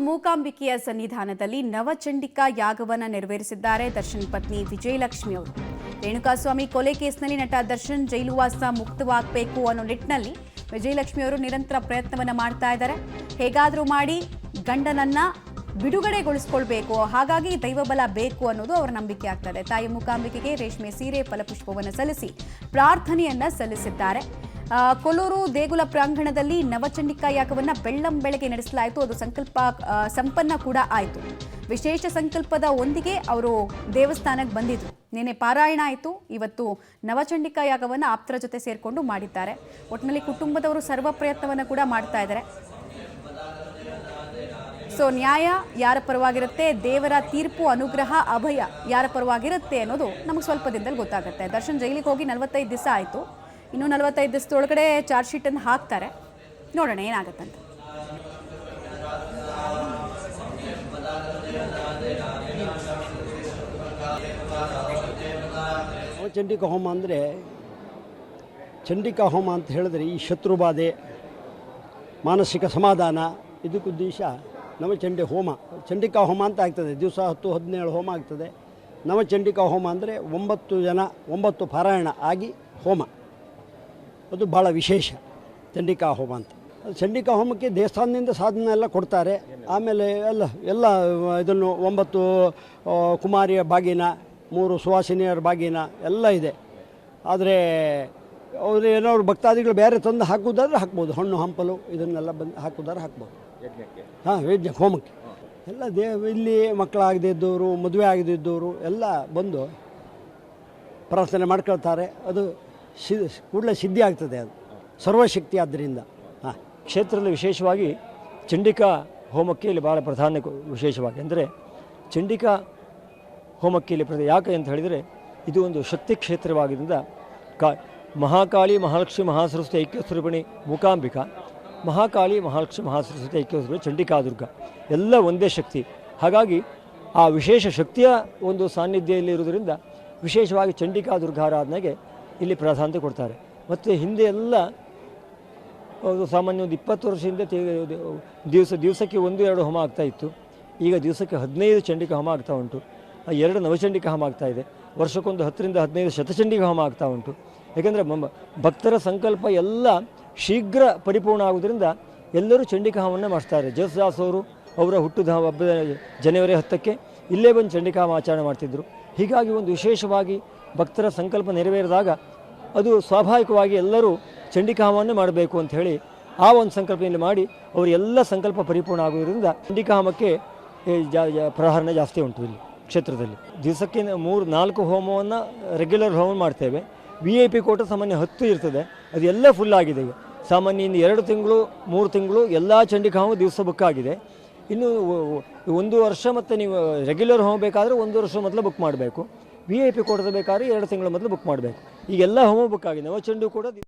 ಮೂಕಾಂಬಿಕೆಯ ಸನ್ನಿಧಾನದಲ್ಲಿ ನವಚಂಡಿಕಾ ಯಾಗವನ್ನು ನೆರವೇರಿಸಿದ್ದಾರೆ ದರ್ಶನ್ ಪತ್ನಿ ವಿಜಯಲಕ್ಷ್ಮಿ ಅವರು. ರೇಣುಕಾಸ್ವಾಮಿ ಕೊಲೆ ಕೇಸ್ನಲ್ಲಿ ನಟ ದರ್ಶನ್ ಜೈಲುವಾಸ ಮುಕ್ತವಾಗಬೇಕು ಅನ್ನೋ ನಿಟ್ಟಿನಲ್ಲಿ ವಿಜಯಲಕ್ಷ್ಮಿ ಅವರು ನಿರಂತರ ಪ್ರಯತ್ನವನ್ನ ಮಾಡ್ತಾ ಇದ್ದಾರೆ. ಹೇಗಾದರೂ ಮಾಡಿ ಗಂಡನನ್ನ ಬಿಡುಗಡೆಗೊಳಿಸಿಕೊಳ್ಬೇಕು, ಹಾಗಾಗಿ ದೈವಬಲ ಬೇಕು ಅನ್ನೋದು ಅವರ ನಂಬಿಕೆ ಆಗ್ತದೆ. ತಾಯಿ ಮೂಕಾಂಬಿಕೆಗೆ ರೇಷ್ಮೆ ಸೀರೆ ಫಲಪುಷ್ಪವನ್ನು ಸಲ್ಲಿಸಿ ಪ್ರಾರ್ಥನೆಯನ್ನ ಸಲ್ಲಿಸಿದ್ದಾರೆ. ಕೊಲ್ಲೂರು ದೇಗುಲ ಪ್ರಾಂಗಣದಲ್ಲಿ ನವಚಂಡಿಕಾ ಯಾಗವನ್ನು ಬೆಳ್ಳಂಬೆಳಗ್ಗೆ ನಡೆಸಲಾಯಿತು. ಅದು ಸಂಪನ್ನ ಕೂಡ ಆಯಿತು. ವಿಶೇಷ ಸಂಕಲ್ಪದ ಒಂದಿಗೆ ಅವರು ದೇವಸ್ಥಾನಕ್ಕೆ ಬಂದಿದ್ರು. ನಿನ್ನೆ ಪಾರಾಯಣ ಆಯಿತು. ಇವತ್ತು ನವಚಂಡಿಕಾ ಯಾಗವನ್ನು ಆಪ್ತರ ಜೊತೆ ಸೇರಿಕೊಂಡು ಮಾಡಿದ್ದಾರೆ. ಒಟ್ಟಿನಲ್ಲಿ ಕುಟುಂಬದವರು ಸರ್ವ ಪ್ರಯತ್ನವನ್ನು ಕೂಡ ಮಾಡ್ತಾ ಇದ್ದಾರೆ. ಸೊ ನ್ಯಾಯ ಯಾರ ಪರವಾಗಿರುತ್ತೆ, ದೇವರ ತೀರ್ಪು, ಅನುಗ್ರಹ, ಅಭಯ ಯಾರ ಪರವಾಗಿರುತ್ತೆ ಅನ್ನೋದು ನಮಗೆ ಸ್ವಲ್ಪ ದಿನದಲ್ಲಿ ಗೊತ್ತಾಗುತ್ತೆ. ದರ್ಶನ್ ಜೈಲಿಗೆ ಹೋಗಿ 45 ದಿವಸ ಆಯಿತು. ಇನ್ನು 45 ದಿವಸದೊಳಗಡೆ ಚಾರ್ಜ್ ಶೀಟನ್ನು ಹಾಕ್ತಾರೆ. ನೋಡೋಣ ಏನಾಗುತ್ತಂತ. ಚಂಡಿಕಾ ಹೋಮ ಅಂದರೆ, ಚಂಡಿಕಾ ಹೋಮ ಅಂತ ಹೇಳಿದ್ರೆ ಈ ಶತ್ರುಬಾಧೆ, ಮಾನಸಿಕ ಸಮಾಧಾನ, ಇದಕ್ಕುದ್ದೇಶ ನವಚಂಡಿ ಹೋಮ. ಚಂಡಿಕಾ ಹೋಮ ಅಂತ ಆಗ್ತದೆ. ದಿವಸ 10-17 ಹೋಮ ಆಗ್ತದೆ. ನವಚಂಡಿಕಾ ಹೋಮ ಅಂದರೆ 9 ಪಾರಾಯಣ ಆಗಿ ಹೋಮ. ಅದು ಭಾಳ ವಿಶೇಷ ಚಂಡಿಕಾ ಹೋಮ ಅಂತ. ಚಂಡಿಕಾ ಹೋಮಕ್ಕೆ ದೇವಸ್ಥಾನದಿಂದ ಸಾಧನ ಎಲ್ಲ ಕೊಡ್ತಾರೆ. ಆಮೇಲೆ ಎಲ್ಲ ಇದನ್ನು 9 ಕುಮಾರಿಯ ಬಾಗಿನ, 3 ಸುವಾಸಿನಿಯರ ಬಾಗಿನ ಎಲ್ಲ ಇದೆ. ಆದರೆ ಅವರು ಏನಾದ್ರು ಭಕ್ತಾದಿಗಳು ಬೇರೆ ತಂದು ಹಾಕುವುದಾದ್ರೆ ಹಾಕ್ಬೋದು. ಹಣ್ಣು ಹಂಪಲು ಇದನ್ನೆಲ್ಲ ಬಂದು ಹಾಕುವುದಾದ್ರೆ ಹಾಕ್ಬೋದು. ಯಜ್ಞ ಹೋಮಕ್ಕೆ ಎಲ್ಲ ಇಲ್ಲಿ ಮಕ್ಕಳಾಗದೇ ಇದ್ದವರು, ಮದುವೆ ಆಗದೇ ಇದ್ದವರು ಎಲ್ಲ ಬಂದು ಪ್ರಾರ್ಥನೆ ಮಾಡ್ಕೊಳ್ತಾರೆ. ಅದು ಕೂಡಲೇ ಸಿದ್ಧಿ ಆಗ್ತದೆ. ಅದು ಸರ್ವಶಕ್ತಿ ಆದ್ದರಿಂದ. ಕ್ಷೇತ್ರದಲ್ಲಿ ವಿಶೇಷವಾಗಿ ಚಂಡಿಕಾ ಹೋಮಕ್ಕೆ ಇಲ್ಲಿ ಭಾಳ ಪ್ರಾಧಾನ್ಯ ವಿಶೇಷವಾಗಿ ಅಂದರೆ ಚಂಡಿಕಾ ಹೋಮಕ್ಕೆ ಇಲ್ಲಿ ಯಾಕೆ ಅಂತ ಹೇಳಿದರೆ ಇದು ಒಂದು ಶಕ್ತಿ ಕ್ಷೇತ್ರವಾಗಿದ್ದರಿಂದ ಮಹಾಕಾಳಿ, ಮಹಾಲಕ್ಷ್ಮಿ, ಮಹಾಸರಸ್ವತಿ ಐಕ್ಯ ಸ್ವರೂಪಿಣಿ ಮೂಕಾಂಬಿಕಾ, ಮಹಾಕಾಳಿ, ಮಹಾಲಕ್ಷ್ಮಿ, ಮಹಾಸರಸ್ವತಿ ಐಕ್ಯ ಸ್ವರೂಪಿಣಿ ಚಂಡಿಕಾ ದುರ್ಗ ಎಲ್ಲ ಒಂದೇ ಶಕ್ತಿ. ಹಾಗಾಗಿ ಆ ವಿಶೇಷ ಶಕ್ತಿಯ ಒಂದು ಸಾನ್ನಿಧ್ಯದಲ್ಲಿ ಇರುವುದರಿಂದ ವಿಶೇಷವಾಗಿ ಚಂಡಿಕಾ ದುರ್ಗಾರಾಧನೆಗೆ ಇಲ್ಲಿ ಪ್ರಾಧಾನ್ಯತೆ ಕೊಡ್ತಾರೆ. ಮತ್ತು ಹಿಂದೆ ಎಲ್ಲ ಸಾಮಾನ್ಯ ಒಂದು 20 ವರ್ಷ ಹಿಂದೆ ದಿವಸಕ್ಕೆ 1-2 ಹೋಮ ಆಗ್ತಾಯಿತ್ತು. ಈಗ ದಿವಸಕ್ಕೆ 15 ಚಂಡಿಕಾ ಹೋಮ ಆಗ್ತಾ ಉಂಟು. 2 ನವಚಂಡಿಕಾ ಹೋಮ ಆಗ್ತಾಯಿದೆ. ವರ್ಷಕ್ಕೊಂದು 10-15 ಶತಚಂಡಿಕಾ ಹೋಮ ಆಗ್ತಾ ಉಂಟು. ಯಾಕೆಂದರೆ ಭಕ್ತರ ಸಂಕಲ್ಪ ಎಲ್ಲ ಶೀಘ್ರ ಪರಿಪೂರ್ಣ ಆಗುವುದರಿಂದ ಎಲ್ಲರೂ ಚಂಡಿಕಾ ಹೋಮವನ್ನು ಮಾಡಿಸ್ತಾರೆ. ಜೇಸುದಾಸ್ ಅವರು ಅವರ ಹುಟ್ಟುದ ಹಬ್ಬದ ಜನವರಿ 10ಕ್ಕೆ ಇಲ್ಲೇ ಬಂದು ಚಂಡಿಕಾ ಹೋಮ ಆಚರಣೆ ಮಾಡ್ತಿದ್ದರು. ಹೀಗಾಗಿ ಒಂದು ವಿಶೇಷವಾಗಿ ಭಕ್ತರ ಸಂಕಲ್ಪ ನೆರವೇರಿದಾಗ ಅದು ಸ್ವಾಭಾವಿಕವಾಗಿ ಎಲ್ಲರೂ ಚಂಡಿಕಾ ಹೋಮವನ್ನೇ ಮಾಡಬೇಕು ಅಂತ ಹೇಳಿ ಆ ಒಂದು ಸಂಕಲ್ಪದಲ್ಲಿ ಮಾಡಿ ಅವರು ಎಲ್ಲ ಸಂಕಲ್ಪ ಪರಿಪೂರ್ಣ ಆಗುವುದರಿಂದ ಚಂಡಿಕಾ ಹೋಮಕ್ಕೆ ಪ್ರಾಧಾನ್ಯ ಜಾಸ್ತಿ ಉಂಟು ಇಲ್ಲಿ ಕ್ಷೇತ್ರದಲ್ಲಿ. ದಿವಸಕ್ಕೆ 3-4 ಹೋಮವನ್ನು ರೆಗ್ಯುಲರ್ ಹೋಮ ಮಾಡ್ತೇವೆ. VIP ಕೋಟ ಸಾಮಾನ್ಯ 10 ಇರ್ತದೆ. ಅದು ಎಲ್ಲ ಫುಲ್ ಆಗಿದೆ. ಈಗ ಸಾಮಾನ್ಯ ಇನ್ನು 2 ತಿಂಗಳು 3 ತಿಂಗಳು ಎಲ್ಲ ಚಂಡಿಕಾ ಹೋಮ ದಿವಸ ಬುಕ್ ಆಗಿದೆ. ಇನ್ನು 1 ವರ್ಷ ಮತ್ತು ನೀವು ರೆಗ್ಯುಲರ್ ಹೋಮ ಬೇಕಾದರೆ 1 ವರ್ಷ ಮೊದಲು ಬುಕ್ ಮಾಡಬೇಕು. VIP ಕೋಟದ ಬೇಕಾದ್ರೆ 2 ತಿಂಗಳ ಮೊದಲು ಬುಕ್ ಮಾಡಬೇಕು. ಈಗೆಲ್ಲ ಹೋಮ ಬುಕ್ ಆಗಿದೆ. ನವಚಂಡಿ ಕೂಡ